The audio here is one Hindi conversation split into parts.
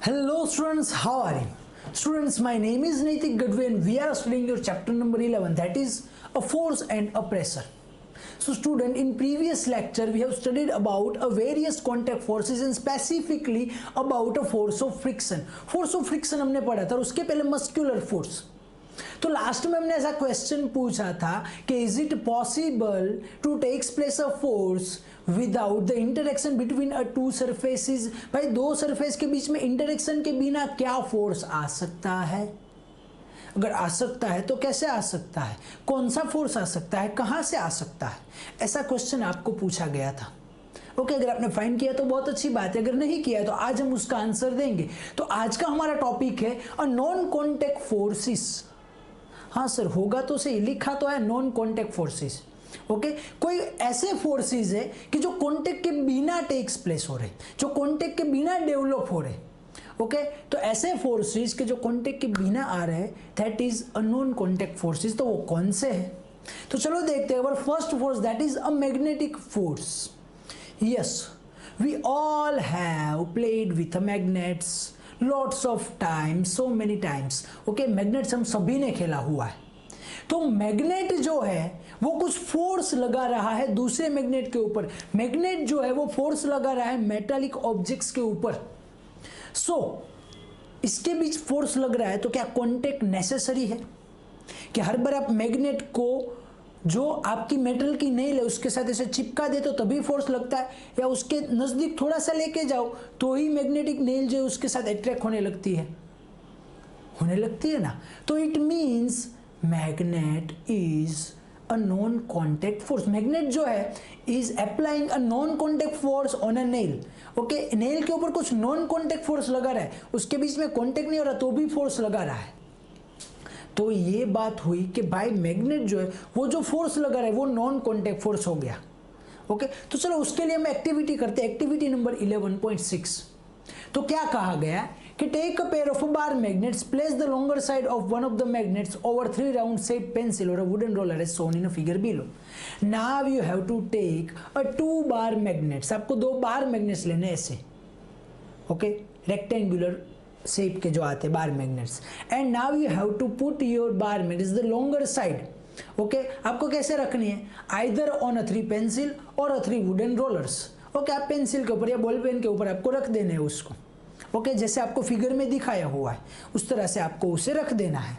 Hello students, how are you? Students, my name is Naitik Gadve and we are studying your chapter number 11, that is a force and a pressure. So student, in previous lecture we have studied about a various contact forces and specifically about a force of friction. Force of friction हमने पढ़ा था और उसके पहले muscular force. तो लास्ट में हमने ऐसा क्वेश्चन पूछा था कि is it possible to takes place a force without the interaction between a two surfaces. भाई दो सरफेस के बीच में इंटरेक्शन के बिना क्या फोर्स आ सकता है? अगर आ सकता है तो कैसे आ सकता है, कौन सा फोर्स आ सकता है, कहां से आ सकता है, ऐसा क्वेश्चन आपको पूछा गया था। ओके, अगर आपने फाइंड किया तो बहुत अच्छी बात है, अगर नहीं किया तो आज हम उसका आंसर देंगे। तो आज का हमारा टॉपिक है अ नॉन कॉन्टैक्ट फोर्सेस। हाँ सर, होगा तो सही, लिखा तो है नॉन कॉन्टैक्ट फोर्सेस। ओके, कोई ऐसे फोर्सेस है कि जो कॉन्टैक्ट के बिना टेक्स प्लेस हो रहे, जो कॉन्टैक्ट के बिना डेवलप हो रहे। ओके, तो ऐसे फोर्सेस के जो कॉन्टैक्ट के बिना आ रहे हैं, that is a non contact forces. तो वो कौन से है? तो चलो देखते हैं। First force that is a magnetic force. Yes, we all have played with magnets lots of time, so many times. Okay, magnets हम सभी ने खेला हुआ है। तो मैग्नेट जो है वो कुछ फोर्स लगा रहा है दूसरे मैग्नेट के ऊपर। मैग्नेट जो है वो फोर्स लगा रहा है मेटालिक ऑब्जेक्ट्स के ऊपर। सो इसके बीच फोर्स लग रहा है, तो क्या कॉन्टेक्ट नेसेसरी है कि हर बार आप मैग्नेट को जो आपकी मेटल की नेल है उसके साथ ऐसे चिपका दे तो तभी फोर्स लगता है, या उसके नजदीक थोड़ा सा लेके जाओ तो ही मैग्नेटिक नेल जो है उसके साथ अट्रैक्ट होने लगती है ना? तो it means magnet is a non contact force. Magnet जो है is applying a non contact force on a nail. Okay, nail के ऊपर कुछ नॉन कॉन्टैक्ट फोर्स लगा रहा है, उसके बीच में कॉन्टैक्ट नहीं हो रहा तो भी फोर्स लगा रहा है। तो ये बात हुई कि भाई मैग्नेट जो है वो जो फोर्स लगा रहा है वो नॉन कॉन्टैक्ट फोर्स हो गया। ओके, तो चलो उसके लिए हम एक्टिविटी करते हैं। Activity number 11.6। तो क्या कहा गया कि take a pair of bar magnets, place the longer side of one of the magnets over 3 round shape pencil or a wooden roller as shown in a figure below. Now you have to take a 2 bar magnets. आपको 2 बार मैग्नेट्स लेने ऐसे। ओके, रेक्टेंगुलर शेप के जो आते हैं bar magnets. And now you have to put your bar magnets the longer side. Okay, आपको कैसे रखनी है? Either on a 3 pencil or a 3 wooden rollers. Okay, आप पेंसिल के ऊपर या बॉल पेन के ऊपर आपको रख देने हैं उसको। ओके, जैसे आपको फिगर में दिखाया हुआ है उस तरह से आपको उसे रख देना है।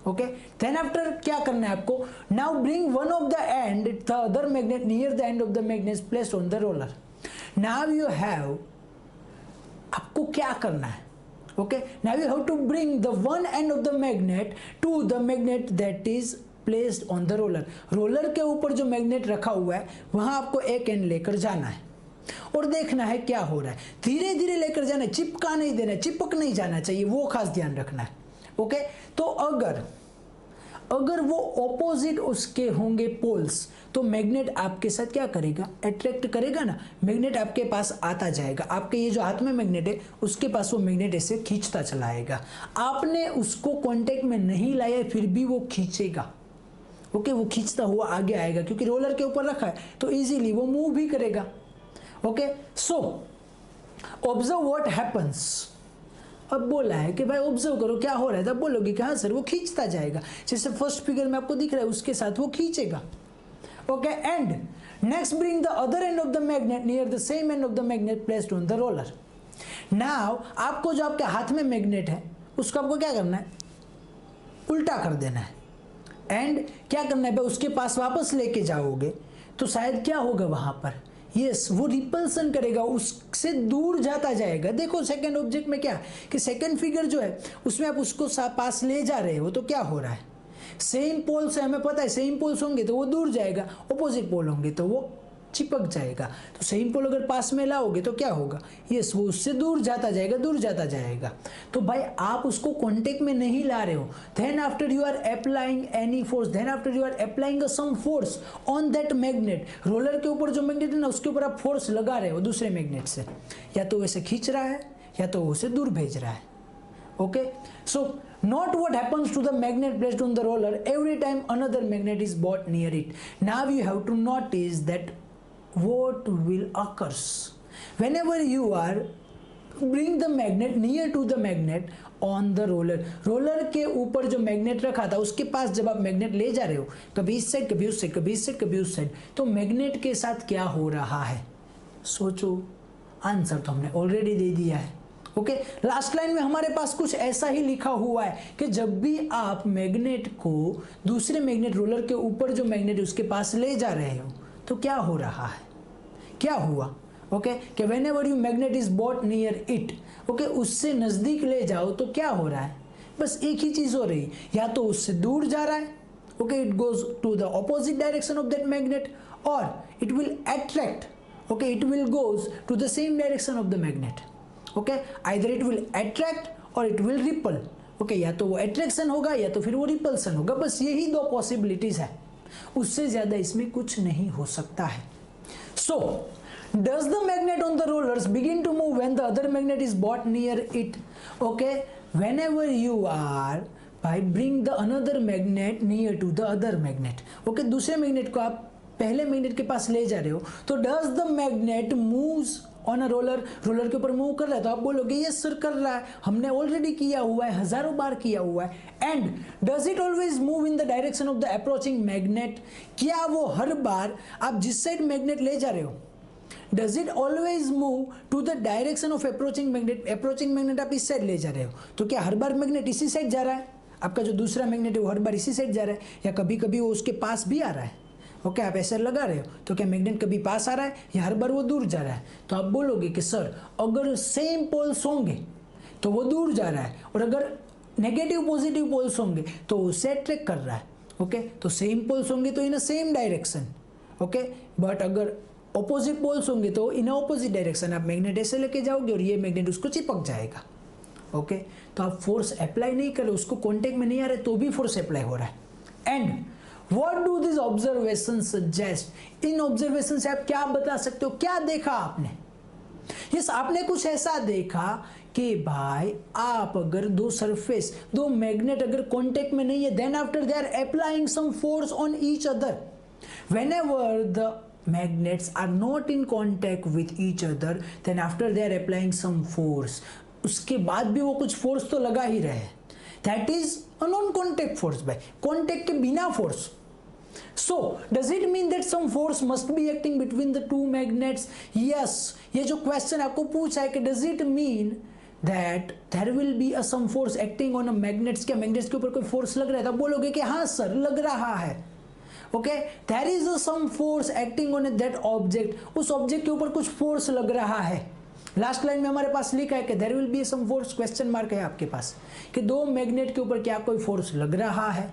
ओके, देन आफ्टर क्या करना है आपको? Now bring one of the end the other magnet near the end of the magnet placed on the roller. Now you have, आपको क्या करना है? Okay, now you have to bring the one end of the magnet to the magnet that is placed on the roller. Roller के ऊपर जो मैग्नेट रखा हुआ है वहां आपको एक एंड लेकर जाना है और देखना है क्या हो रहा है। धीरे धीरे लेकर जाना है, चिपका नहीं देना है, चिपक नहीं जाना चाहिए, वो खास ध्यान रखना है। ओके, तो अगर वो ऑपोजिट उसके होंगे पोल्स तो मैग्नेट आपके साथ क्या करेगा? अट्रैक्ट करेगा ना, मैग्नेट आपके पास आता जाएगा। आपके ये जो हाथ में मैग्नेट है उसके पास वो मैग्नेट ऐसे खींचता चला आएगा। आपने उसको कांटेक्ट में नहीं लाया फिर भी वो खींचेगा। ओके, वो खींचता हुआ आगे आएगा क्योंकि रोलर के ऊपर रखा है तो इजीली वो मूव भी करेगा। Okay, so observe what happens. अब बोला है कि भाई ऑब्जर्व करो क्या हो रहा है, तब बोलोगे कि हाँ सर वो खींचता जाएगा, जैसे फर्स्ट फिगर में आपको दिख रहा है उसके साथ वो खींचेगा। Okay, and next bring the other and of the magnet near the same and of the magnet placed on the roller. Now आपको जो आपके हाथ में मैग्नेट है उसको आपको क्या करना है? उल्टा कर देना है। एंड क्या करना है? उसके पास वापस लेके जाओगे तो शायद क्या होगा वहां पर? यस, वो रिपल्सन करेगा, उससे दूर जाता जाएगा। देखो सेकंड ऑब्जेक्ट में क्या कि सेकंड फिगर जो है उसमें आप उसको पास ले जा रहे हो तो क्या हो रहा है? सेम पोल से हमें पता है सेम पोल्स होंगे तो वो दूर जाएगा, ऑपोजिट पोल होंगे तो वो चिपक जाएगा। तो सेम पोल अगर पास में लाओगे तो क्या होगा? यस, वो उससे दूर जाता जाएगा। तो भाई आप उसको कांटेक्ट में नहीं ला रहे हो। Then after you are applying any force, then after you are applying some force on that magnet. Roller के ऊपर जो मैग्नेट है ना उसके ऊपर आप फोर्स लगा रहे हो दूसरे मैग्नेट से, या तो वैसे खींच रहा है या तो उसे दूर भेज रहा है। Okay, so not what happens to the magnet placed on the roller every time another magnet is brought near it. Now you have to notice that what will occurs whenever you are bring the magnet near to the magnet on the roller. Roller के ऊपर जो मैग्नेट रखा था उसके पास जब आप मैग्नेट ले जा रहे हो, कभी इस साइड कभी उस साइड, कभी इस साइड कभी उस साइड, तो मैग्नेट के साथ क्या हो रहा है? सोचो। आंसर तो हमने ऑलरेडी दे दिया है। ओके, लास्ट लाइन में हमारे पास कुछ ऐसा ही लिखा हुआ है कि जब भी आप मैग्नेट को दूसरे मैग्नेट रोलर के ऊपर जो मैग्नेट है उसके पास ले जा रहे हो तो क्या हो रहा है, क्या हुआ? ओके, कि whenever you magnet is brought near it, okay, उससे नजदीक ले जाओ तो क्या हो रहा है? बस एक ही चीज हो रही, या तो उससे दूर जा रहा है, okay, it goes to the opposite direction of that magnet, और it will attract, okay, it will goes to the same direction of the magnet. Okay, either it will attract or it will repel. Okay, या तो वो अट्रैक्शन होगा या तो फिर वो रिपल्सन होगा। बस यही दो पॉसिबिलिटीज है, उससे ज्यादा इसमें कुछ नहीं हो सकता है। सो does the magnet on the rollers begin to move when the other magnet is brought near it? Okay, whenever you are by bring the another magnet near to the other magnet, okay, दूसरे मैग्नेट को आप पहले मैग्नेट के पास ले जा रहे हो तो does the magnet moves on a roller, roller के ऊपर मूव कर रहा है तो आप बोलोगे यस सर कर रहा है, हमने ऑलरेडी किया हुआ है, हजारों बार किया हुआ है। And does it always move in the direction of the approaching magnet? क्या वो हर बार आप जिस साइड मैग्नेट ले जा रहे हो, does it always move to the direction of approaching magnet? Approaching magnet आप इस साइड ले जा रहे हो तो क्या हर बार मैग्नेट इसी साइड जा रहा है? आपका जो दूसरा मैग्नेट है वो हर बार इसी साइड जा रहा है, या कभी कभी वो उसके पास भी आ रहा है? ओके, आप ऐसे लगा रहे हो तो क्या मैग्नेट कभी पास आ रहा है या हर बार वो दूर जा रहा है? तो आप बोलोगे कि सर अगर सेम पोल्स होंगे तो वो दूर जा रहा है, और अगर नेगेटिव पॉजिटिव पोल्स होंगे तो उसे अट्रैक्ट कर रहा है। ओके, तो सेम पोल्स होंगे तो in a same direction, okay, but अगर ऑपोजिट पोल्स होंगे तो इन ऑपोजिट डायरेक्शन। आप मैग्नेट ऐसे लेके जाओगे और ये मैग्नेट उसको चिपक जाएगा। ओके, तो आप फोर्स अप्लाई नहीं कर रहे, उसको कांटेक्ट में नहीं आ रहे तो भी फोर्स अप्लाई हो रहा है। And what do this observation suggest? In observation से आप क्या बता सकते हो, क्या देखा आपने? यस, आपने कुछ ऐसा देखा कि भाई आप अगर दो सरफेस, दो मैग्नेट अगर कांटेक्ट में नहीं है, then after they are applying some force on each other. Whenever the magnets are not in contact with each other, then after they are applying some force, उसके बाद भी वो कुछ फोर्स तो लगा ही रहे, that is a non-contact force, भाई contact के बिना force. So does it mean that some force must be acting between the two magnets? Yes, ये जो क्वेश्चन आपको पूछा है कि does it mean that there will be a some force acting on a magnets, क्या मैग्नेट्स के ऊपर कोई फोर्स लग रहा है? तो बोलोगे कि हाँ सर लग रहा है। Okay, there is some force acting on that object, उस ऑब्जेक्ट के ऊपर कुछ फोर्स लग रहा है। लास्ट लाइन में हमारे पास लिखा है कि there will be some force, question mark है आपके पास कि दो मैग्नेट के ऊपर क्या कोई फोर्स लग रहा है?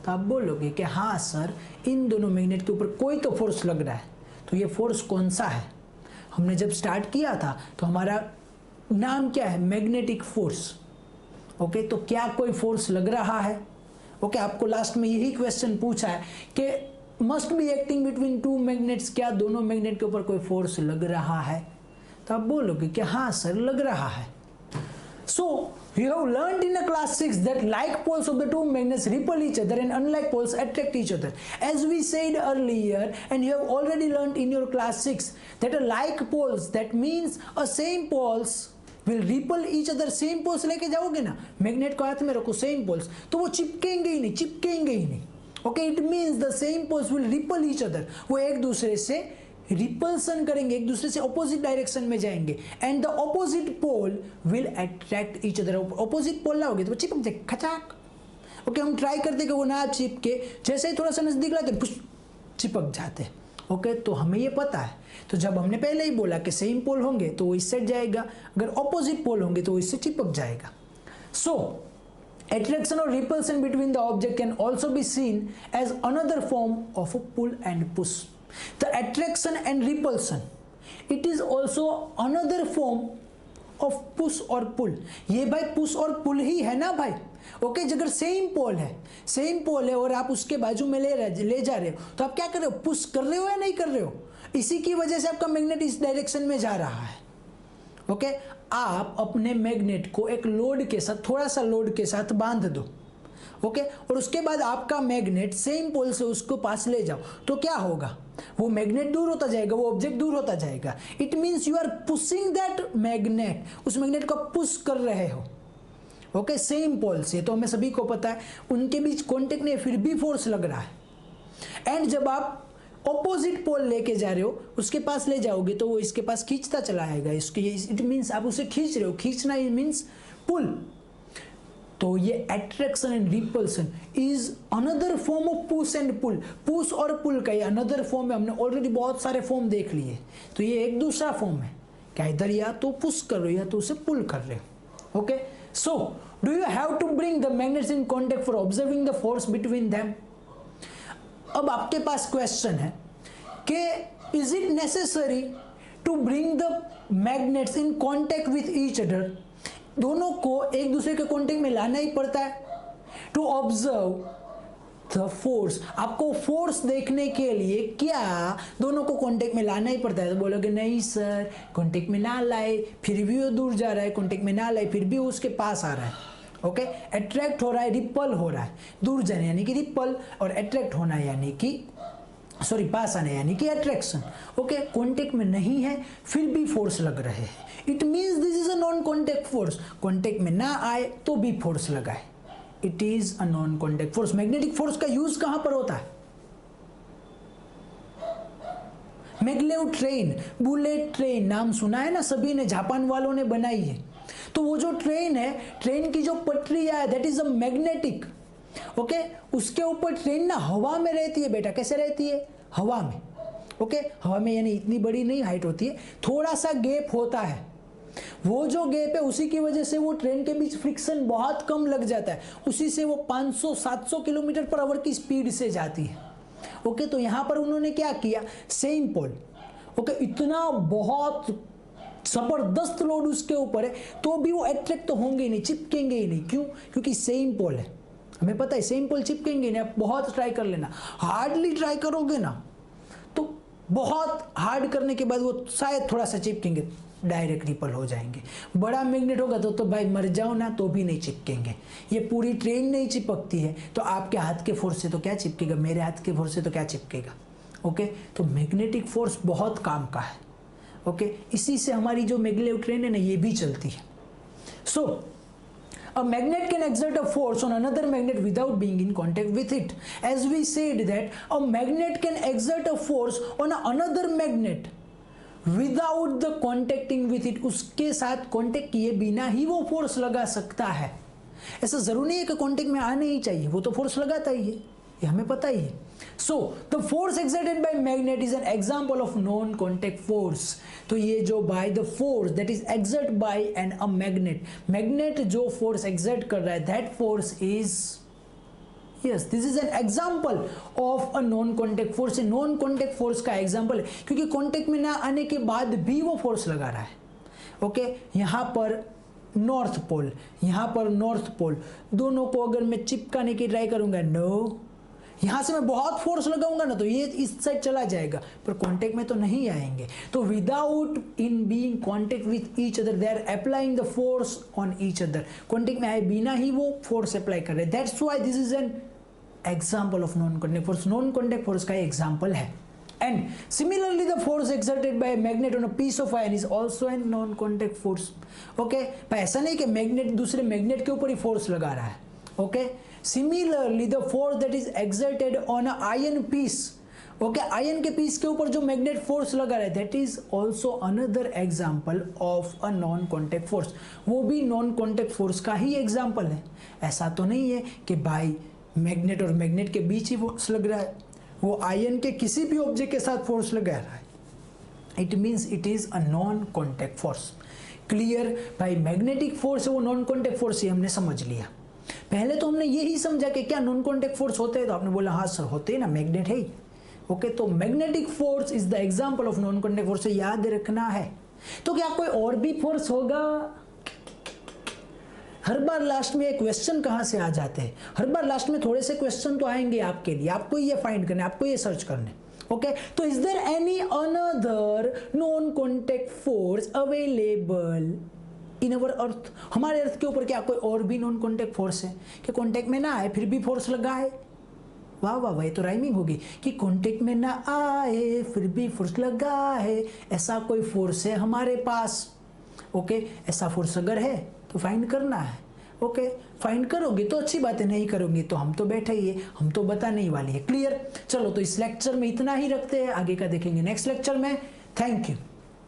तो आप बोलोगे कि हाँ सर इन दोनों मैग्नेट के ऊपर कोई तो फोर्स लग रहा है। तो ये फोर्स कौन सा है? हमने जब स्टार्ट किया था तो हमारा नाम क्या है? Magnetic force. ओके, तो क्या कोई फोर्स लग रहा है? ओके, आपको लास्ट में यही क्वेश्चन पूछा है कि must be acting between two magnets, क्या दोनों मैग्नेट के ऊपर कोई फोर्स लग रहा है? तो आप बोलोगे कि हाँ सर लग रहा है। So you have learned in class 6 that like poles of the two magnets repel each other and unlike poles attract each other, as we said earlier, and you have already learned in your class 6 that a like poles, that means a same poles will repel each other. Same poles लेके जाओगे ना, मैग्नेट को हाथ में रखो, सेम पोल्स, तो वो चिपकेंगे ही नहीं, चिपकेंगे ही नहीं। Okay, it means the same poles will repel each other, वो एक दूसरे से रिपल्सन करेंगे, एक दूसरे से ऑपोजिट डायरेक्शन में जाएंगे। And the opposite pole will attract each other, opposite pole लाओगे तो वो चिपक जाए खचाक। ओके, हम ट्राई करते कि वो ना चिपके, जैसे ही थोड़ा सा नजदीक लाते चिपक जाते। ओके, तो हमें ये पता है। तो जब हमने पहले ही बोला कि सेम पोल होंगे तो वो इस साइड जाएगा, अगर ऑपोजिट पोल होंगे तो वो इससे चिपक जाएगा। सो attraction or repulsion between the object can also be seen as another form of a pull and push. The attraction and repulsion, it is also another form of push or pull. ये भाई push और pull ही है ना भाई। ओके, अगर सेम पोल है और आप उसके बाजू में ले जा रहे हो तो आप क्या कर रहे हो? पुश कर रहे हो या नहीं कर रहे हो? इसी की वजह से आपका मैग्नेट इस डायरेक्शन में जा रहा है। ओके, आप अपने मैग्नेट को एक लोड के साथ, थोड़ा सा लोड के साथ बांध दो, ओके और उसके बाद आपका मैग्नेट सेम पोल से उसको पास ले जाओ तो क्या होगा, वो मैग्नेट दूर होता जाएगा, वो ऑब्जेक्ट दूर होता जाएगा। It means you are pushing that magnet, उस मैग्नेट को पुश कर रहे हो ओके सेम पोल से। तो हमें सभी को पता है उनके बीच कॉन्टेक्ट नहीं, फिर भी फोर्स लग रहा है। एंड जब आप ऑपोजिट पोल लेके जा रहे हो उसके पास ले जाओगे तो वो इसके पास खींचता चला आएगा, इसके इट मीन्स आप उसे खींच रहे हो, खींचना इट मीन्स पुल। तो ये attraction and repulsion is another form of push and pull. Push और पुल का ये अनदर फॉर्म है, हमने ऑलरेडी बहुत सारे फॉर्म देख लिए, तो ये एक दूसरा फॉर्म है क्या, इधर या तो पुश कर रहे हो या तो उसे पुल कर रहे हो। Okay so do you have to bring the magnets in contact for observing the force between them. अब आपके पास क्वेश्चन है कि is it necessary to bring the magnets in contact with each other, दोनों को एक दूसरे के कॉन्टेक्ट में लाना ही पड़ता है टू ऑब्जर्व द फोर्स। आपको फोर्स देखने के लिए क्या दोनों को कॉन्टेक्ट में लाना ही पड़ता है। तो बोलोगे नहीं सर कॉन्टेक्ट में ना लाए फिर भी वो दूर जा रहा है, कॉन्टेक्ट में ना लाए फिर भी वो उसके पास आ रहा है। ओके अट्रैक्ट हो रहा है, रिपल हो रहा है, दूर जाने यानी कि रिपल और अट्रैक्ट होना यानी कि पास आने यानी कि अट्रैक्शन। ओके कॉन्टेक्ट में नहीं है फिर भी फोर्स लग रहे हैं, it means this is a non contact force. Contact में ना आए तो भी फोर्स लगाए, it is a non contact force. Magnetic force का यूज कहां पर होता है, मैग्लेव ट्रेन, बुलेट ट्रेन नाम सुना है ना सभी ने, जापान वालों ने बनाई है। तो वो जो ट्रेन है, ट्रेन की जो पटरियां है that is a magnetic. Okay उसके ऊपर ट्रेन ना हवा में रहती है बेटा, कैसे रहती है, हवा में। ओके हवा में यानी इतनी बड़ी नहीं हाइट होती है, थोड़ा सा गैप होता है, वो जो गैप है उसी की वजह से वो ट्रेन के बीच फ्रिक्शन बहुत कम लग जाता है, उसी से वो 500-700 किलोमीटर पर आवर की स्पीड से जाती है। ओके तो यहां पर उन्होंने क्या किया, सेम पोल। ओके इतना बहुत जबरदस्त लोड उसके ऊपर है तो भी वो अट्रैक्ट तो होंगे ही नहीं, चिपकेंगे ही नहीं। क्यों, क्योंकि सेम पोल है, हमें पता है सेम पोल चिपकेंगे नहीं। आप बहुत ट्राई कर लेना, हार्डली ट्राई करोगे ना तो बहुत हार्ड करने के बाद वो शायद थोड़ा सा चिपकेंगे, डायरेक्ट रिपल हो जाएंगे। बड़ा मैग्नेट होगा तो भाई मर जाओ ना तो भी नहीं चिपकेंगे। ये पूरी ट्रेन नहीं चिपकती है तो आपके हाथ के फोर्स से तो क्या चिपकेगा, मेरे हाथ के फोर्स से तो क्या चिपकेगा। ओके तो मैग्नेटिक फोर्स बहुत काम का है। ओके इसी से हमारी जो मैग्लेव ट्रेन है ना ये भी चलती है। सो a magnet can exert a force on another magnet without being in contact with it. As we said that a magnet can exert a force on another magnet without the contacting with it. उसके साथ कांटेक्ट किए बिना ही वो फोर्स लगा सकता है। ऐसा जरूरी नहीं है कि कांटेक्ट में आने ही चाहिए, वो तो फोर्स लगाता ही है, ये हमें पता ही है। So the force exerted by magnet is an example of non-contact force. तो ये जो by the force that is exerted by a magnet जो force exert कर रहा है that force is yes this is an example of a non-contact force. non-contact force का example है क्योंकि contact में ना आने के बाद भी वो force लगा रहा है। ओके यहाँ पर नॉर्थ पोल, यहाँ पर नॉर्थ पोल, दोनों को अगर मैं चिपकाने की ट्राई करूंगा नो, यहां से मैं बहुत फोर्स लगाऊंगा ना तो ये इस साइड चला जाएगा पर कांटेक्ट में तो नहीं आएंगे। तो without in being contact with each other they are applying the force on each other. Contact में आए बिना ही वो फोर्स अप्लाई कर रहे हैं, that's why this is an example of non contact force. Non contact force का एग्जांपल है। And similarly the force exerted by magnet on a piece of iron is also an non contact force. Okay ऐसा नहीं कि मैग्नेट दूसरे मैग्नेट के ऊपर ही फोर्स लगा रहा है। Okay Similarly, the force that is exerted on a iron piece, okay, ion के पीस के ऊपर जो मैग्नेट फोर्स लगा रहा है that is also another example of a non-contact force. वो भी नॉन कॉन्टेक्ट फोर्स का ही एग्जाम्पल है। ऐसा तो नहीं है कि भाई मैग्नेट और मैग्नेट के बीच ही फोर्स लग रहा है, वो आयन के किसी भी ऑब्जेक्ट के साथ फोर्स लगा रहा है। It means it is a non contact force. Clear भाई, मैग्नेटिक फोर्स है वो नॉन कॉन्टेक्ट फोर्स ही हमने समझ लिया। पहले तो हमने यही समझा कि क्या नॉन कॉन्टेक्ट फोर्स होते हैं, तो आपने बोला हाँ सर होते हैं ना, मैग्नेट है ही। ओके तो magnetic force is the example of non contact force, याद रखना है। तो क्या कोई और भी फोर्स होगा? हर बार लास्ट में एक क्वेश्चन कहां से आ जाते हैं, हर बार लास्ट में थोड़े से क्वेश्चन तो आएंगे आपके लिए, आपको ये फाइंड करने, आपको ये सर्च करने। ओके तो is there any another non contact force available? In our earth, हमारे अर्थ के ऊपर क्या कोई और भी नॉन कॉन्टैक्ट फोर्स है कि कॉन्टैक्ट में ना आए फिर भी फोर्स लगा है? वाह वाह वाह, ये तो राइमिंग होगी कि कॉन्टैक्ट में ना आए फिर भी फोर्स लगा है, ऐसा कोई फोर्स है हमारे पास। ओके, ऐसा फोर्स अगर है तो फाइंड करना है। ओके, फाइंड करोगे तो अच्छी बात है, नहीं करोगे तो हम तो बैठे ही है, हम तो बताने ही वाले हैं। क्लियर? चलो तो इस लेक्चर में इतना ही रखते हैं, आगे का देखेंगे नेक्स्ट लेक्चर में। Thank you.